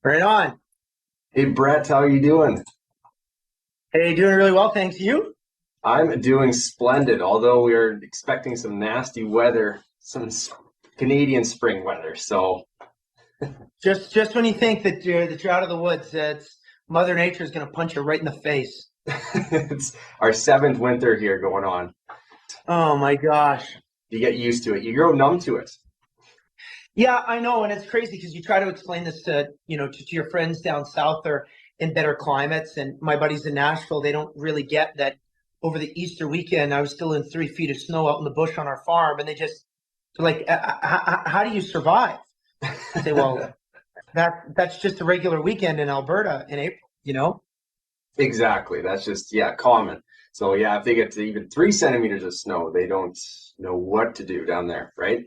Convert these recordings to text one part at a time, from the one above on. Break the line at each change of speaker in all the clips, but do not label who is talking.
Right on.
Hey Brett, how are you doing?
Hey, doing really well, thanks. You?
I'm doing splendid, although we are expecting some nasty weather, Canadian spring weather. So
Just when you think that you're out of the woods, it's Mother Nature is going to punch you right in the face.
it's our seventh winter here going on.
Oh my gosh.
You get used to it. You grow numb to it.
Yeah, I know, and it's crazy because you try to explain this to your friends down south or in better climates, and my buddies in Nashville, they don't really get that. Over the Easter weekend, I was still in 3 feet of snow out in the bush on our farm, and they're like, How do you survive?" I say, "Well, that's just a regular weekend in Alberta in April, you know."
Exactly. That's just, yeah, common. So yeah, if they get to even 3 centimeters of snow, they don't know what to do down there, right?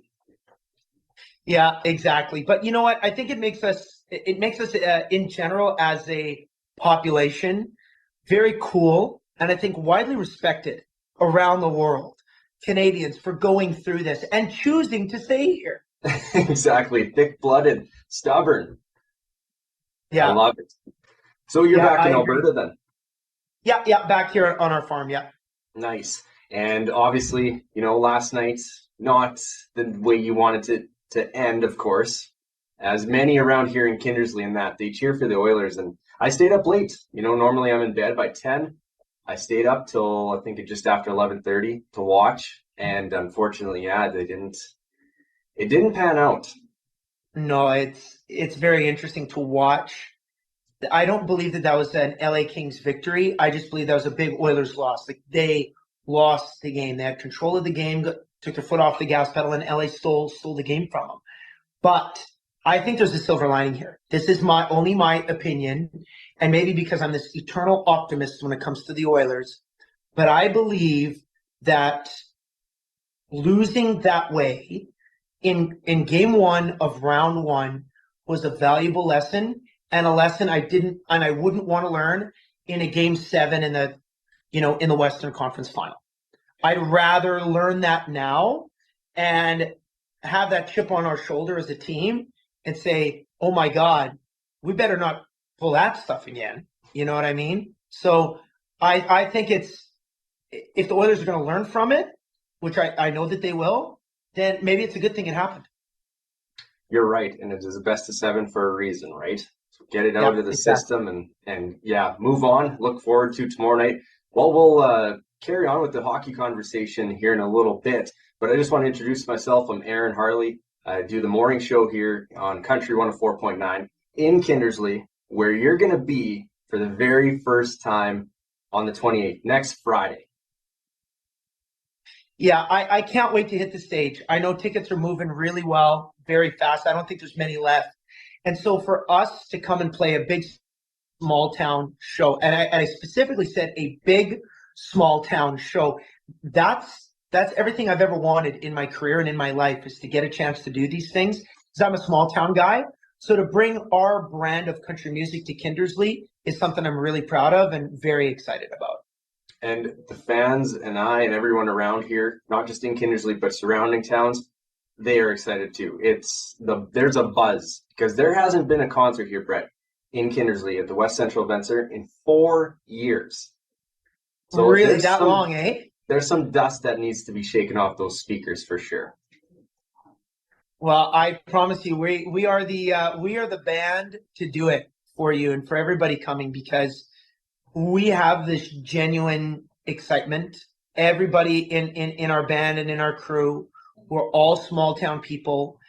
Yeah, exactly. But you know what? I think it makes us in general as a population very cool, and I think widely respected around the world. Canadians for going through this and choosing to stay here.
Exactly. Thick-blooded, stubborn. I
Yeah,
love it. So you're
yeah,
back
I
in
agree.
Alberta then?
Yeah, yeah, back here on our farm. Yeah.
Nice. And obviously, last night, not the way you wanted it to end, of course. As many around here in Kindersley and that, they cheer for the Oilers. And I stayed up late. Normally I'm in bed by 10. I stayed up till I think just after 11:30 to watch. And unfortunately, yeah, it didn't pan out.
No, it's very interesting to watch. I don't believe that was an LA Kings victory. I just believe that was a big Oilers loss. Like they lost the game. They had control of the game, took their foot off the gas pedal, and LA stole the game from them. But I think there's a silver lining here. This is my opinion, and maybe because I'm this eternal optimist when it comes to the Oilers. But I believe that losing that way in game one of round one was a valuable lesson and a lesson I wouldn't want to learn in a game seven in the Western Conference final. I'd rather learn that now and have that chip on our shoulder as a team and say, "Oh my God, we better not pull that stuff again." You know what I mean? So I think it's if the Oilers are going to learn from it, which I know that they will, then maybe it's a good thing it happened.
You're right, and it is a best of seven for a reason, right? So get it out
Yeah,
of the
exactly.
system and yeah, move on. Look forward to tomorrow night. Well, we'll carry on with the hockey conversation here in a little bit, but I just want to introduce myself. I'm Aaron Harle. I do the morning show here on Country 104.9 in Kindersley, where you're going to be for the very first time on the 28th, next Friday.
Yeah, I can't wait to hit the stage. I know tickets are moving really well, very fast. I don't think there's many left. And so for us to come and play a big small town show, and I specifically said a big small town show, that's everything I've ever wanted in my career and in my life is to get a chance to do these things because I'm a small town guy. So to bring our brand of country music to Kindersley is something I'm really proud of and very excited about.
And the fans and I and everyone around here, not just in Kindersley, but surrounding towns, they are excited too. There's a buzz because there hasn't been a concert here, Brett, in Kindersley at the West Central Event Center in 4 years. So
Really that long, eh?
there's some dust that needs to be shaken off those speakers for sure.
Well, I promise you, we are the band to do it for you and for everybody coming because we have this genuine excitement. Everybody in our band and in our crew, we're all small town people.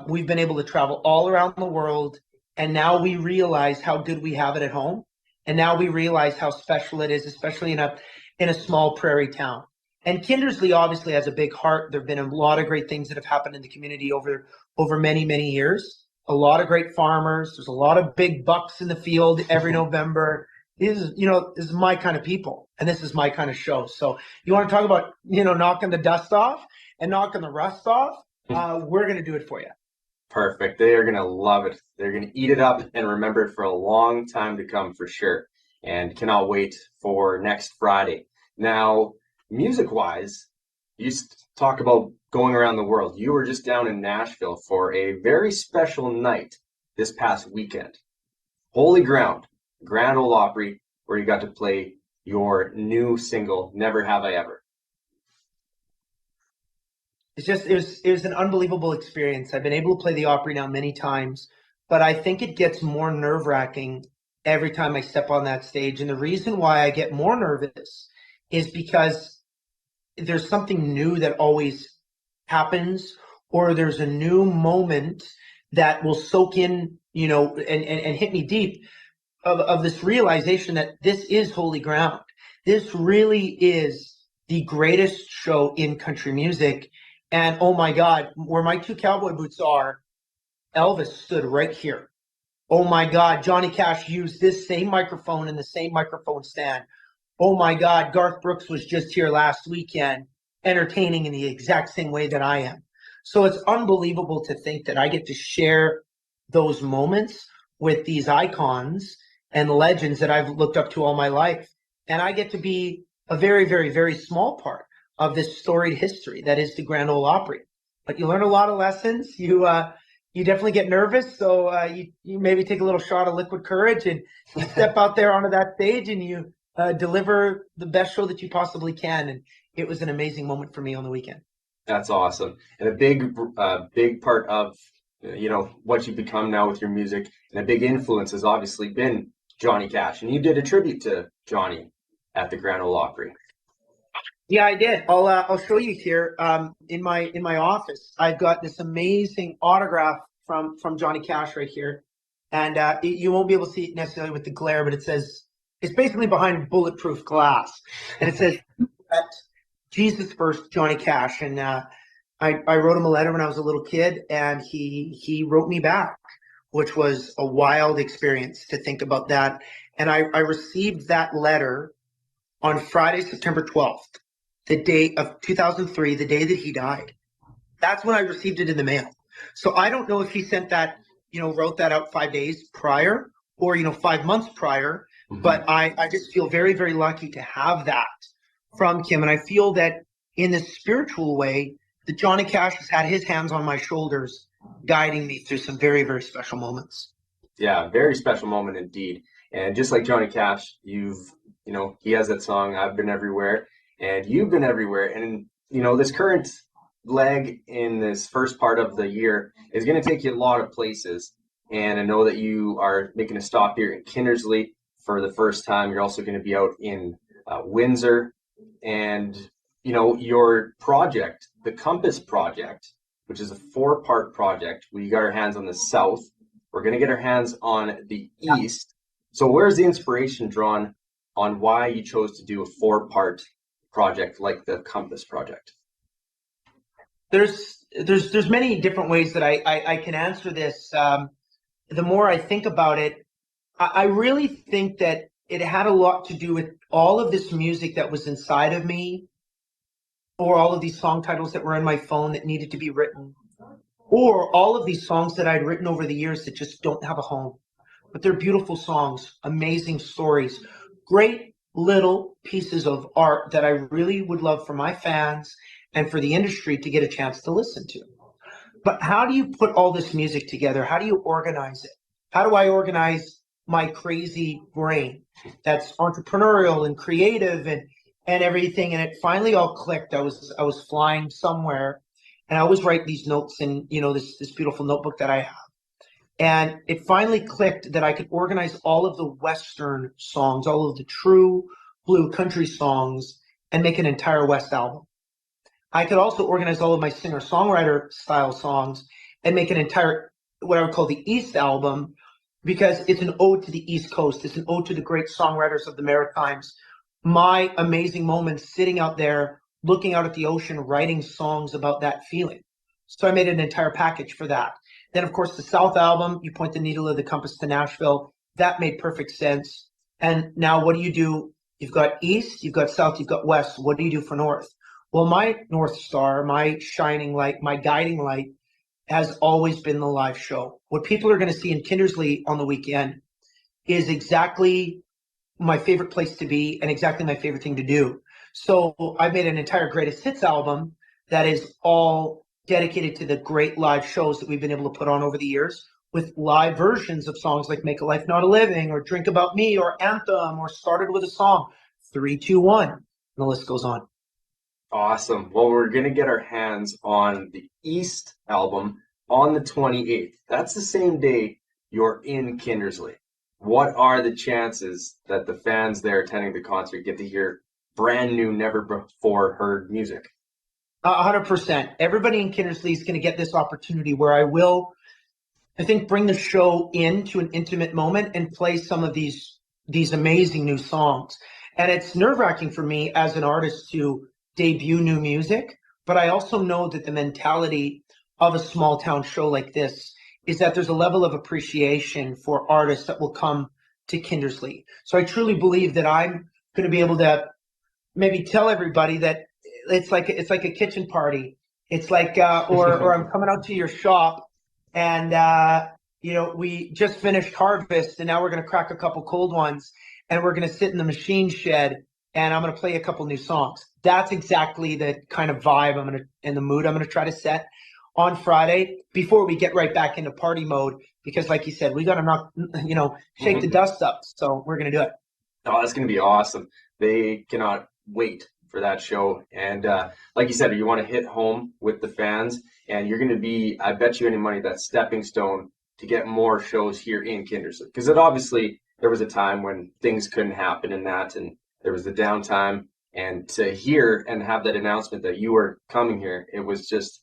We've been able to travel all around the world, and now we realize how good we have it at home, and now we realize how special it is, especially in a small prairie town. And Kindersley obviously has a big heart. There have been a lot of great things that have happened in the community over many years. A lot of great farmers. There's a lot of big bucks in the field every November. This is my kind of people, and this is my kind of show. So you want to talk about knocking the dust off and knocking the rust off? We're gonna do it for you.
Perfect. They are going to love it. They're going to eat it up and remember it for a long time to come for sure. And cannot wait for next Friday. Now, music wise, talk about going around the world. You were just down in Nashville for a very special night this past weekend. Holy Ground, Grand Ole Opry, where you got to play your new single, Never Have I Ever.
It was an unbelievable experience. I've been able to play the Opry now many times, but I think it gets more nerve-wracking every time I step on that stage. And the reason why I get more nervous is because there's something new that always happens, or there's a new moment that will soak in, and hit me deep of this realization that this is holy ground. This really is the greatest show in country music. And oh my God, where my two cowboy boots are, Elvis stood right here. Oh my God, Johnny Cash used this same microphone and the same microphone stand. Oh my God, Garth Brooks was just here last weekend, entertaining in the exact same way that I am. So it's unbelievable to think that I get to share those moments with these icons and legends that I've looked up to all my life. And I get to be a very, very, very small part of this storied history that is the Grand Ole Opry. But you learn a lot of lessons. You definitely get nervous, so you maybe take a little shot of liquid courage and you step out there onto that stage and you deliver the best show that you possibly can. And it was an amazing moment for me on the weekend.
That's awesome. And a big part of, what you become now with your music, and a big influence has obviously been Johnny Cash. And you did a tribute to Johnny at the Grand Ole Opry.
Yeah, I did. I'll show you here in my office. I've got this amazing autograph from Johnny Cash right here, and you won't be able to see it necessarily with the glare, but it's basically behind bulletproof glass, and it says Jesus first, Johnny Cash. And I wrote him a letter when I was a little kid, and he wrote me back, which was a wild experience to think about that. And I received that letter on Friday, September 12th. The day of 2003, the day that he died. That's when I received it in the mail. So I don't know if he sent that, wrote that out 5 days prior or, 5 months prior, but I just feel very, very lucky to have that from Kim. And I feel that in this spiritual way, that Johnny Cash has had his hands on my shoulders, guiding me through some very, very special moments.
Yeah, very special moment indeed. And just like Johnny Cash, he has that song, I've Been Everywhere. And you've been everywhere. And, this current leg in this first part of the year is going to take you a lot of places. And I know that you are making a stop here in Kindersley for the first time. You're also going to be out in Windsor. And, your project, the Compass Project, which is a 4-part project. We got our hands on the south. We're going to get our hands on the east. So where's the inspiration drawn on why you chose to do a 4-part project like the Compass Project?
There's many different ways that I can answer this. The more I think about it, I really think that it had a lot to do with all of this music that was inside of me, or all of these song titles that were in my phone that needed to be written, or all of these songs that I'd written over the years that just don't have a home. But they're beautiful songs, amazing stories, great little pieces of art that I really would love for my fans and for the industry to get a chance to listen to. But how do you put all this music together? How do you organize it? How do I organize my crazy brain that's entrepreneurial and creative and everything? And it finally all clicked. I was flying somewhere, and I always write these notes in this beautiful notebook that I have. And it finally clicked that I could organize all of the Western songs, all of the true blue country songs, and make an entire West album. I could also organize all of my singer-songwriter style songs and make an entire, what I would call the East album, because it's an ode to the East Coast. It's an ode to the great songwriters of the Maritimes. My amazing moments sitting out there, looking out at the ocean, writing songs about that feeling. So I made an entire package for that. Then, of course, the South album, you point the needle of the compass to Nashville. That made perfect sense. And now what do? You've got East, you've got South, you've got West. What do you do for North? Well, my North Star, my shining light, my guiding light has always been the live show. What people are going to see in Kindersley on the weekend is exactly my favorite place to be and exactly my favorite thing to do. So I made an entire greatest hits album that is all dedicated to the great live shows that we've been able to put on over the years, with live versions of songs like Make a Life Not a Living or Drink About Me or Anthem or Started with a Song, 3-2-1, and the list goes on.
Awesome. Well, we're going to get our hands on the East album on the 28th. That's the same day you're in Kindersley. What are the chances that the fans there attending the concert get to hear brand new, never before heard music?
100%. Everybody in Kindersley is going to get this opportunity where I think, bring the show into an intimate moment and play some of these amazing new songs. And it's nerve-wracking for me as an artist to debut new music, but I also know that the mentality of a small town show like this is that there's a level of appreciation for artists that will come to Kindersley. So I truly believe that I'm going to be able to maybe tell everybody that it's like a kitchen party. It's like or I'm coming out to your shop and we just finished harvest and now we're going to crack a couple cold ones and we're going to sit in the machine shed and I'm going to play a couple new songs. That's exactly the kind of vibe and the mood I'm going to try to set on Friday before we get right back into party mode, because like you said, we got to shake the dust up. So we're going to do it.
Oh, that's going to be awesome. They cannot wait for that show. And like you said, you want to hit home with the fans, and you're going to be, I bet you any money, that stepping stone to get more shows here in Kindersley. Because there was a time when things couldn't happen in that, and there was the downtime. And to hear and have that announcement that you were coming here, it was just,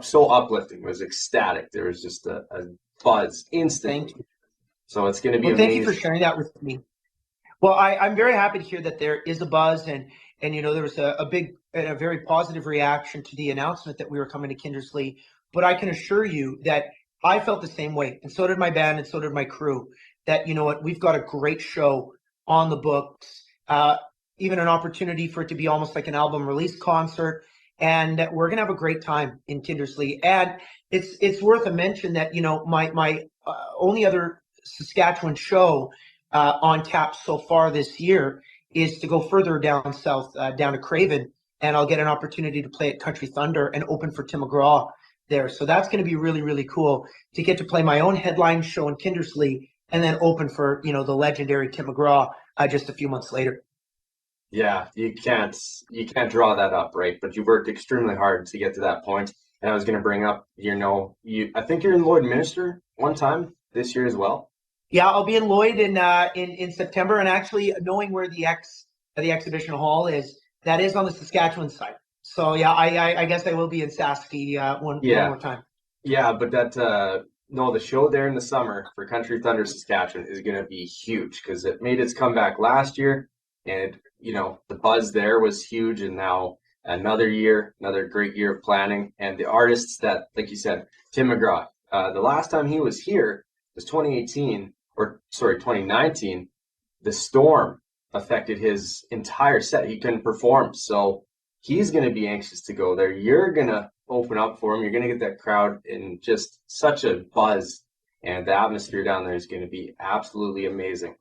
so uplifting. It was ecstatic. There was just a buzz instantly.
Thank you.
So it's going to be
amazing. Thank you for sharing that with me. Well, I'm very happy to hear that there is a buzz, and there was a big and a very positive reaction to the announcement that we were coming to Kindersley. But I can assure you that I felt the same way, and so did my band, and so did my crew. That we've got a great show on the books, even an opportunity for it to be almost like an album release concert, and we're gonna have a great time in Kindersley. And it's worth a mention that my only other Saskatchewan show on tap so far this year is to go further down south, down to Craven, and I'll get an opportunity to play at Country Thunder and open for Tim McGraw there. So that's going to be really, really cool to get to play my own headline show in Kindersley and then open for, the legendary Tim McGraw just a few months later.
Yeah, you can't draw that up, right? But you worked extremely hard to get to that point. And I was going to bring up, I think you're in Lloydminster one time this year as well.
Yeah, I'll be in Lloyd in September, and actually knowing where the exhibition hall is, that is on the Saskatchewan side. So yeah, I guess I will be in Sasky one more time.
Yeah, but the show there in the summer for Country Thunder Saskatchewan is going to be huge because it made its comeback last year, and the buzz there was huge, and now another great year of planning, and the artists that, like you said, Tim McGraw. The last time he was here was 2019, the storm affected his entire set. He couldn't perform. So he's going to be anxious to go there. You're going to open up for him. You're going to get that crowd in just such a buzz. And the atmosphere down there is going to be absolutely amazing.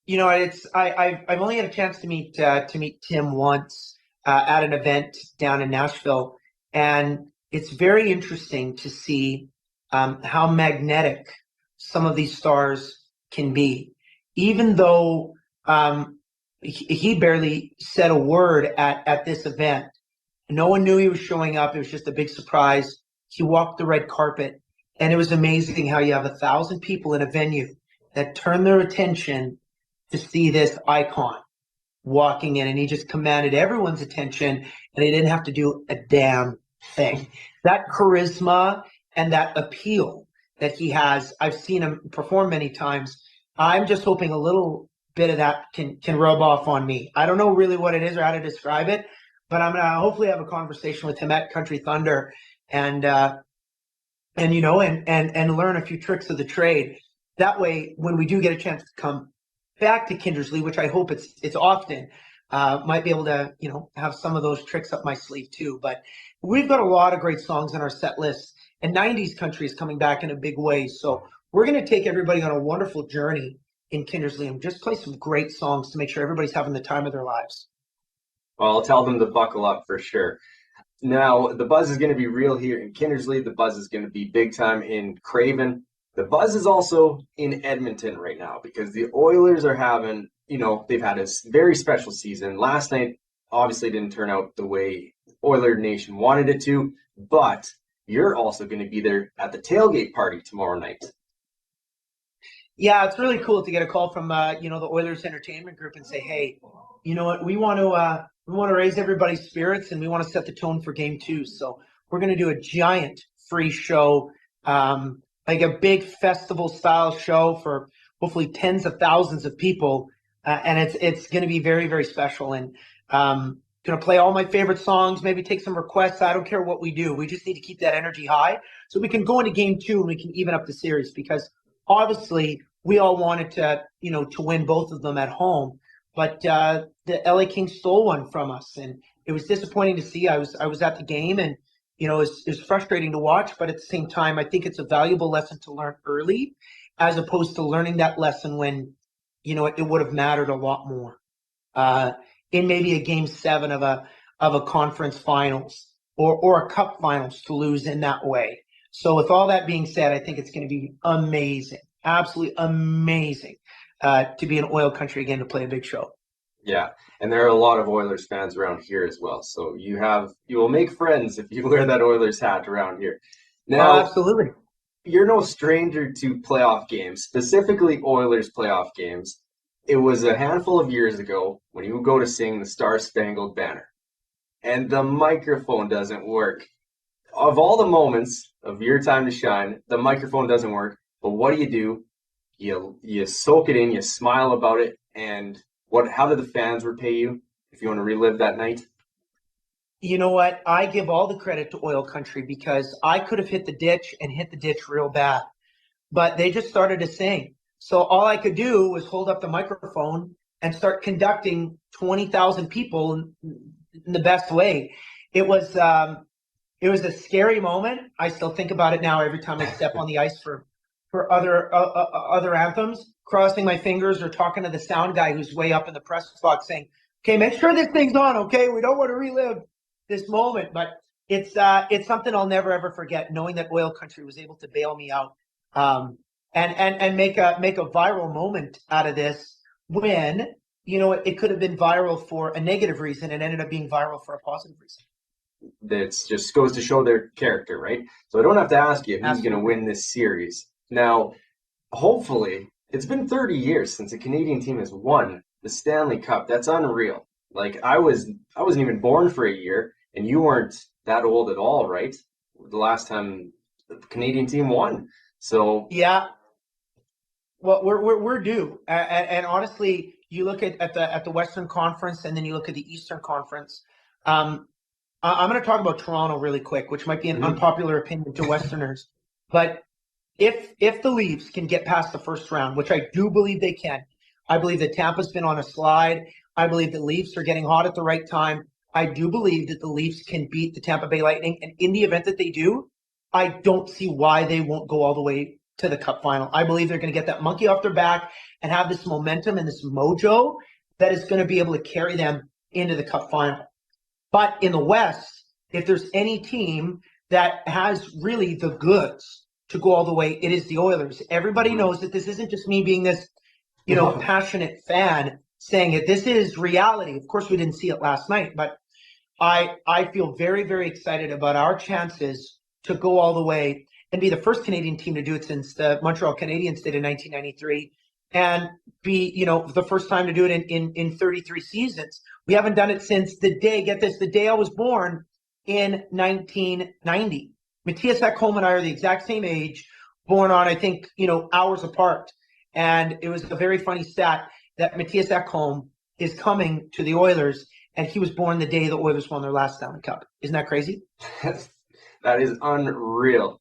I've only had a chance to meet Tim once at an event down in Nashville. And it's very interesting to see how magnetic some of these stars can be, even though he barely said a word at this event. No one knew he was showing up. It was just a big surprise. He walked the red carpet, and it was amazing how you have 1,000 people in a venue that turn their attention to see this icon walking in, and he just commanded everyone's attention, and he didn't have to do a damn thing. That charisma and that appeal that he has, I've seen him perform many times. I'm just hoping a little bit of that can rub off on me. I don't know really what it is or how to describe it, but I'm gonna hopefully have a conversation with him at Country Thunder and learn a few tricks of the trade. That way, when we do get a chance to come back to Kindersley, which I hope it's often, might be able to have some of those tricks up my sleeve too. But we've got a lot of great songs on our set list. And 90s country is coming back in a big way. So we're going to take everybody on a wonderful journey in Kindersley and just play some great songs to make sure everybody's having the time of their lives.
Well, I'll tell them to buckle up for sure. Now, the buzz is going to be real here in Kindersley. The buzz is going to be big time in Craven. The buzz is also in Edmonton right now because the Oilers are having, they've had a very special season. Last night obviously didn't turn out the way Oiler Nation wanted it to, but you're also going to be there at the tailgate party tomorrow night.
Yeah, it's really cool to get a call from the Oilers Entertainment Group and say, hey, you know what, we want to raise everybody's spirits and we want to set the tone for Game 2. So we're going to do a giant free show, like a big festival style show for hopefully tens of thousands of people, and it's going to be very, very special. And going to play all my favorite songs, maybe take some requests. I don't care what we do. We just need to keep that energy high so we can go into Game 2 and we can even up the series, because obviously we all wanted to win both of them at home, but the LA Kings stole one from us, and it was disappointing to see. I was at the game, and it was frustrating to watch, but at the same time, I think it's a valuable lesson to learn early, as opposed to learning that lesson when it would have mattered a lot more in maybe a Game 7 of a conference finals or a cup finals to lose in that way. So with all that being said, I think it's going to be amazing, absolutely amazing to be in oil country again, to play a big show.
Yeah, and there are a lot of Oilers fans around here as well. So you will make friends if you wear that Oilers hat around here. Now,
absolutely.
You're no stranger to playoff games, specifically Oilers playoff games. It was a handful of years ago when you would go to sing the Star-Spangled Banner, and the microphone doesn't work. Of all the moments of your time to shine, the microphone doesn't work. But what do? You soak it in, you smile about it, and how did the fans repay you, if you want to relive that night?
You know what? I give all the credit to Oil Country, because I could have hit the ditch and hit the ditch real bad, but they just started to sing. So all I could do was hold up the microphone and start conducting 20,000 people in the best way. It was a scary moment. I still think about it now every time I step on the ice for other anthems, crossing my fingers or talking to the sound guy who's way up in the press box saying, okay, make sure this thing's on, okay? We don't want to relive this moment. But it's something I'll never, ever forget, knowing that Oil Country was able to bail me out and make a viral moment out of this, when, it could have been viral for a negative reason and ended up being viral for a positive reason.
That just goes to show their character, right? So I don't have to ask you who's going to win this series. Now, hopefully, it's been 30 years since a Canadian team has won the Stanley Cup. That's unreal. Like, I wasn't even born for a year, and you weren't that old at all, right? The last time the Canadian team won. So
yeah, well, we're due. And honestly, you look at the Western Conference, and then you look at the Eastern Conference. I'm going to talk about Toronto really quick, which might be an unpopular opinion to Westerners. But if the Leafs can get past the first round, which I do believe they can, I believe that Tampa's been on a slide. I believe the Leafs are getting hot at the right time. I do believe that the Leafs can beat the Tampa Bay Lightning. And in the event that they do, I don't see why they won't go all the way to the Cup final. I believe they're going to get that monkey off their back and have this momentum and this mojo that is going to be able to carry them into the Cup final. But in the West, if there's any team that has really the goods to go all the way, it is the Oilers. Everybody knows that this isn't just me being this, passionate fan saying it. This is reality. Of course, we didn't see it last night, but I feel very, very excited about our chances to go all the way and be the first Canadian team to do it since the Montreal Canadiens did in 1993, and be, the first time to do it in 33 seasons. We haven't done it since the day I was born in 1990. Matthias Ekholm and I are the exact same age, born on, I think, hours apart. And it was a very funny stat that Matthias Ekholm is coming to the Oilers, and he was born the day the Oilers won their last Stanley Cup. Isn't that crazy?
That is unreal.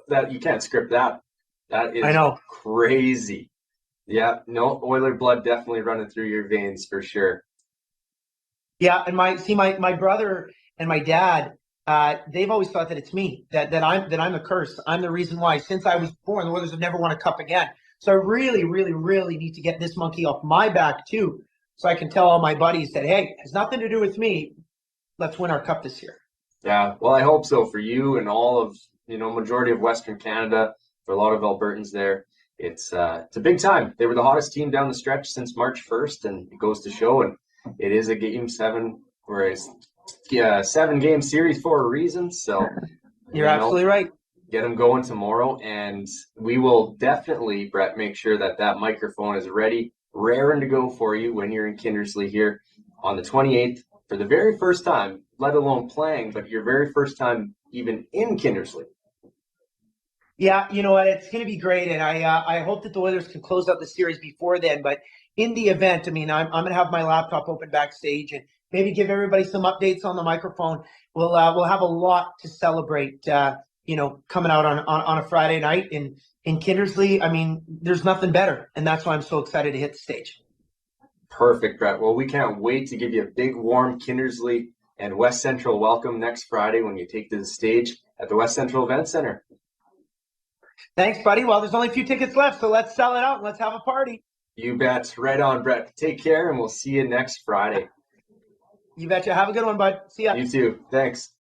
That you can't script that. That is
I know.
Crazy. Yeah, no, Oiler blood definitely running through your veins for sure.
Yeah, and my brother and my dad, they've always thought that it's me, that I'm the curse. I'm the reason why. Since I was born, the Oilers have never won a cup again. So I really, really, really need to get this monkey off my back too, so I can tell all my buddies that, hey, it has nothing to do with me. Let's win our cup this year.
Yeah, well, I hope so for you and all of, majority of Western Canada, for a lot of Albertans there. It's a big time. They were the hottest team down the stretch since March 1st, and it goes to show. And it is a game seven, or a 7-game series for a reason. So,
You're absolutely right.
get them going tomorrow, and we will definitely, Brett, make sure that that microphone is ready, raring to go for you when you're in Kindersley here on the 28th for the very first time, let alone playing, but your very first time even in Kindersley.
Yeah, you know what? It's going to be great, and I hope that the Oilers can close out the series before then. But in the event, I mean, I'm going to have my laptop open backstage and maybe give everybody some updates on the microphone. We'll have a lot to celebrate. Coming out on a Friday night in Kindersley. I mean, there's nothing better, and that's why I'm so excited to hit the stage.
Perfect, Brett. Well, we can't wait to give you a big, warm Kindersley and West Central welcome next Friday when you take to the stage at the West Central Event Center.
Thanks, buddy. Well, there's only a few tickets left, so let's sell it out and let's have a party.
You bet. Right on, Brett. Take care, and we'll see you next Friday.
You betcha. Have a good one, bud. See ya.
You too. Thanks.